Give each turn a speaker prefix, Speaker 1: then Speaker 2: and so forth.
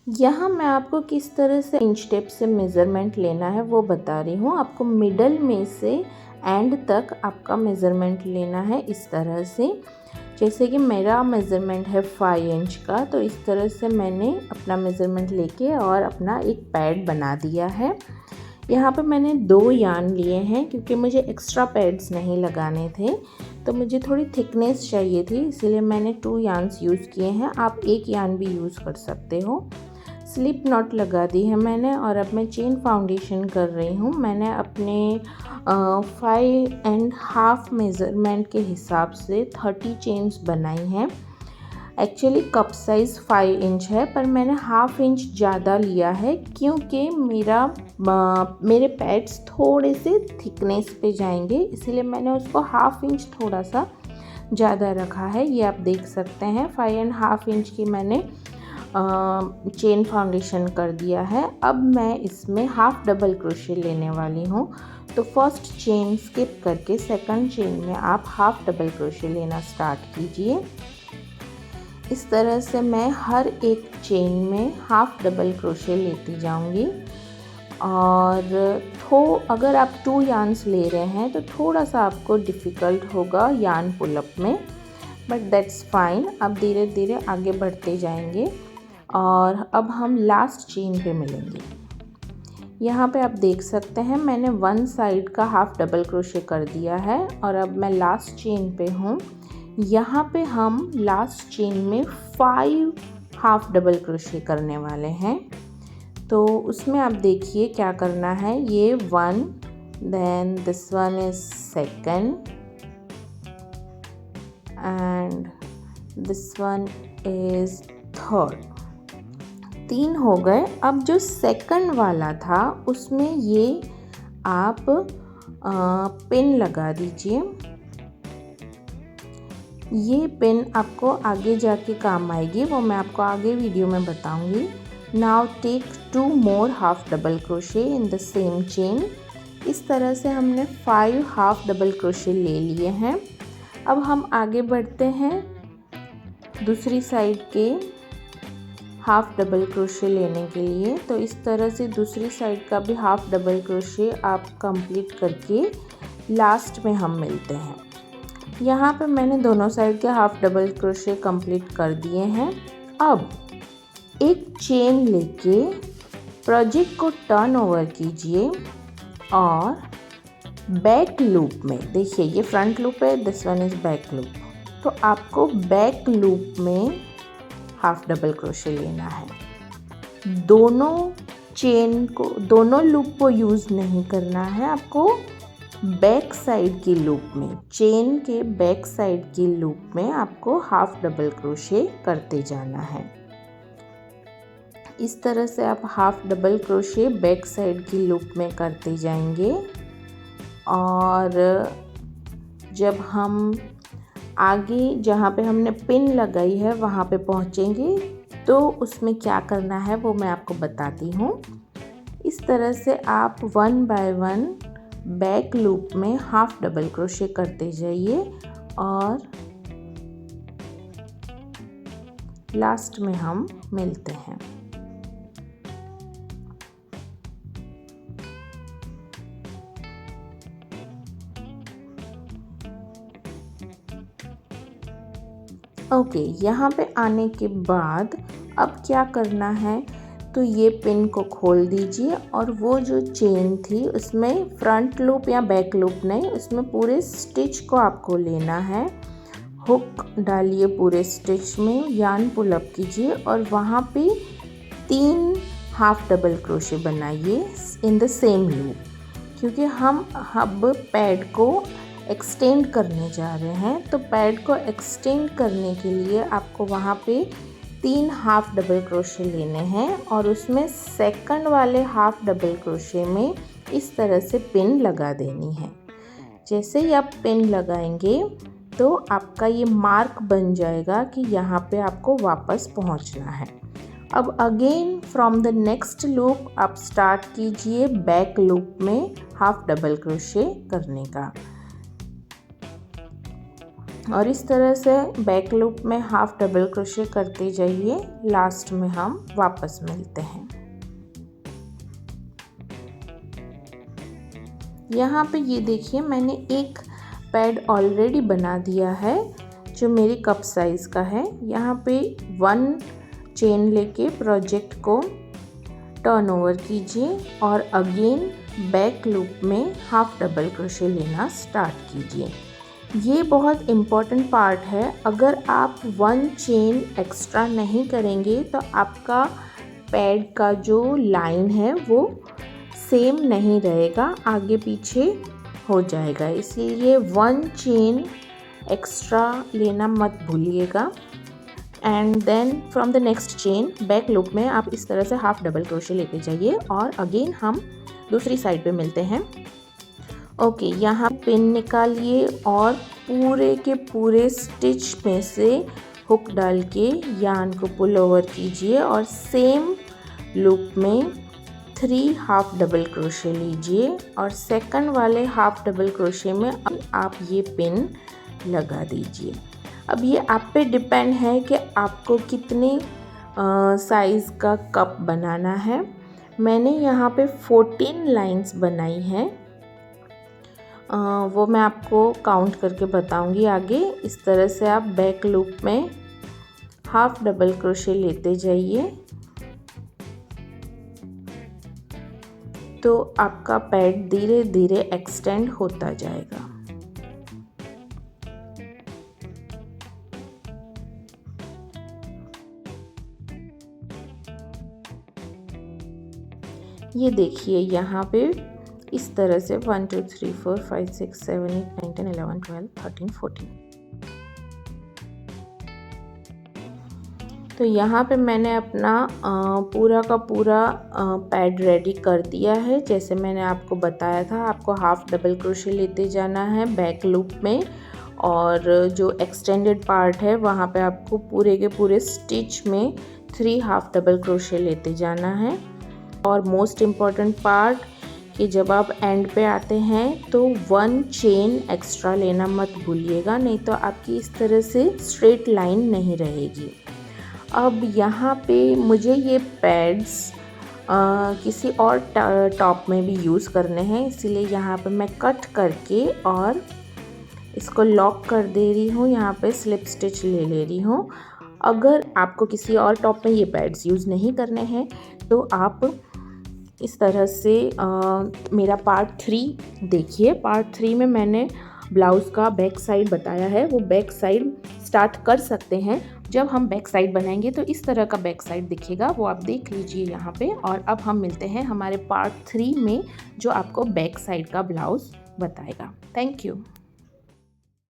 Speaker 1: यहाँ मैं आपको किस तरह से इंच टेप से मेज़रमेंट लेना है वो बता रही हूँ। आपको मिडल में से एंड तक आपका मेज़रमेंट लेना है इस तरह से। जैसे कि मेरा मेज़रमेंट है 5 इंच का, तो इस तरह से मैंने अपना मेज़रमेंट लेके और अपना एक पैड बना दिया है। यहाँ पे मैंने 2 यार्न लिए हैं क्योंकि मुझे एक्स्ट्रा पैड्स नहीं लगाने थे, तो मुझे थोड़ी थिकनेस चाहिए थी, इसीलिए मैंने 2 यार्न्स यूज़ किए हैं। आप 1 यार्न भी यूज़ कर सकते हो। स्लिप नॉट लगा दी है मैंने और अब मैं चेन फाउंडेशन कर रही हूँ। मैंने अपने 5.5 मेज़रमेंट के हिसाब से 30 चेन्स बनाई हैं। एक्चुअली कप साइज़ 5 इंच है, पर मैंने हाफ इंच ज़्यादा लिया है क्योंकि मेरे पैड्स थोड़े से थिकनेस पे जाएंगे, इसीलिए मैंने उसको हाफ इंच थोड़ा सा ज़्यादा रखा है। ये आप देख सकते हैं 5.5 इंच की मैंने चेन फाउंडेशन कर दिया है। अब मैं इसमें हाफ डबल क्रोशे लेने वाली हूँ, तो फर्स्ट चेन स्किप करके सेकंड चेन में आप हाफ डबल क्रोशे लेना स्टार्ट कीजिए। इस तरह से मैं हर एक चेन में हाफ डबल क्रोशे लेती जाऊंगी। और अगर आप 2 यार्न्स ले रहे हैं तो थोड़ा सा आपको डिफ़िकल्ट होगा यार्न पुलअप में, बट दैट्स फाइन। अब धीरे धीरे आगे बढ़ते जाएंगे और अब हम लास्ट चेन पे मिलेंगे। यहाँ पे आप देख सकते हैं मैंने 1 साइड का हाफ डबल क्रोशे कर दिया है और अब मैं लास्ट चेन पे हूँ। यहाँ पे हम लास्ट चेन में 5 हाफ डबल क्रोशे करने वाले हैं, तो उसमें आप देखिए क्या करना है। ये 1, then this one is second and this one is third. 3 हो गए। अब जो सेकंड वाला था उसमें ये आप पिन लगा दीजिए। ये पिन आपको आगे जाके काम आएगी, वो मैं आपको आगे वीडियो में बताऊंगी। Now take 2 more half double crochet in the same chain. इस तरह से हमने 5 हाफ डबल क्रोशे ले लिए हैं। अब हम आगे बढ़ते हैं दूसरी साइड के हाफ डबल क्रोशे लेने के लिए। तो इस तरह से दूसरी साइड का भी हाफ डबल क्रोशे आप कंप्लीट करके लास्ट में हम मिलते हैं। यहाँ पे मैंने दोनों साइड के हाफ डबल क्रोशे कंप्लीट कर दिए हैं। अब एक चेन लेके प्रोजेक्ट को टर्न ओवर कीजिए और बैक लूप में, देखिए ये फ्रंट लूप है, this one is back loop, तो आपको बैक लूप में हाफ डबल क्रोशे लेना है। दोनों लूप को यूज़ नहीं करना है आपको। बैक साइड की लूप में, चेन के बैक साइड की लूप में आपको हाफ डबल क्रोशे करते जाना है। इस तरह से आप half double crochet back side की लूप में करते जाएंगे और जब हम आगे जहाँ पे हमने पिन लगाई है वहाँ पे पहुँचेंगे तो उसमें क्या करना है वो मैं आपको बताती हूँ। इस तरह से आप 1 बाय 1 बैक लूप में हाफ डबल क्रोशे करते जाइए और लास्ट में हम मिलते हैं। ओके, यहाँ पे आने के बाद अब क्या करना है, तो ये पिन को खोल दीजिए और वो जो चेन थी उसमें फ्रंट लूप या बैक लूप नहीं, उसमें पूरे स्टिच को आपको लेना है। हुक डालिए पूरे स्टिच में, यार्न पुल अप कीजिए और वहाँ पे 3 हाफ डबल क्रोशे बनाइए इन द सेम लूप, क्योंकि हम अब पैड को एक्सटेंड करने जा रहे हैं। तो पैड को एक्सटेंड करने के लिए आपको वहाँ पे 3 हाफ डबल क्रोशे लेने हैं और उसमें सेकंड वाले हाफ डबल क्रोशे में इस तरह से पिन लगा देनी है। जैसे ही आप पिन लगाएंगे तो आपका ये मार्क बन जाएगा कि यहाँ पे आपको वापस पहुँचना है। अब again from the next loop आप स्टार्ट कीजिए बैक लूप में हाफ डबल क्रोशे करने का। और इस तरह से बैक लूप में हाफ डबल क्रोशे करते जाइए। लास्ट में हम वापस मिलते हैं। यहाँ पे ये देखिए मैंने एक पैड ऑलरेडी बना दिया है जो मेरी कप साइज़ का है। यहाँ पे 1 चेन लेके प्रोजेक्ट को टर्न ओवर कीजिए और अगेन बैक लूप में हाफ डबल क्रोशे लेना स्टार्ट कीजिए। ये बहुत इम्पॉर्टेंट पार्ट है। अगर आप 1 चेन एक्स्ट्रा नहीं करेंगे तो आपका पैड का जो लाइन है वो सेम नहीं रहेगा, आगे पीछे हो जाएगा। इसलिए 1 चेन एक्स्ट्रा लेना मत भूलिएगा। And then from the next chain back loop में आप इस तरह से हाफ डबल क्रोशे लेते जाइए और अगेन हम दूसरी साइड पे मिलते हैं। ओके, यहाँ पिन निकालिए और पूरे के पूरे स्टिच में से हुक डाल के यार्न को पुल ओवर कीजिए और सेम लूप में 3 हाफ डबल क्रोशे लीजिए और सेकंड वाले हाफ डबल क्रोशे में आप ये पिन लगा दीजिए। अब ये आप पे डिपेंड है कि आपको कितने साइज़ का कप बनाना है। मैंने यहाँ पे 14 लाइंस बनाई हैं, वो मैं आपको काउंट करके बताऊंगी आगे। इस तरह से आप बैक लूप में हाफ डबल क्रोशे लेते जाइए तो आपका पैड धीरे धीरे एक्सटेंड होता जाएगा। ये देखिए यहाँ पे इस तरह से 1 2 3 4 5 6 7 8 9 10 11 12 13 14। तो यहाँ पे मैंने अपना पूरा का पूरा पैड रेडी कर दिया है। जैसे मैंने आपको बताया था, आपको हाफ डबल क्रोशे लेते जाना है बैक लूप में और जो एक्सटेंडेड पार्ट है वहाँ पे आपको पूरे के पूरे स्टिच में 3 हाफ डबल क्रोशे लेते जाना है। और मोस्ट इम्पॉर्टेंट पार्ट कि जब आप एंड पे आते हैं तो 1 चेन एक्स्ट्रा लेना मत भूलिएगा, नहीं तो आपकी इस तरह से स्ट्रेट लाइन नहीं रहेगी। अब यहाँ पे मुझे ये पैड्स किसी और टॉप में भी यूज़ करने हैं, इसीलिए यहाँ पे मैं कट करके और इसको लॉक कर दे रही हूँ। यहाँ पे स्लिप स्टिच ले रही हूँ। अगर आपको किसी और टॉप में ये पैड्स यूज़ नहीं करने हैं तो आप इस तरह से मेरा पार्ट 3 देखिए। पार्ट 3 में मैंने ब्लाउज़ का बैक साइड बताया है, वो बैक साइड स्टार्ट कर सकते हैं। जब हम बैक साइड बनाएंगे तो इस तरह का बैक साइड दिखेगा, वो आप देख लीजिए यहाँ पे। और अब हम मिलते हैं हमारे पार्ट 3 में जो आपको बैक साइड का ब्लाउज़ बताएगा। Thank you.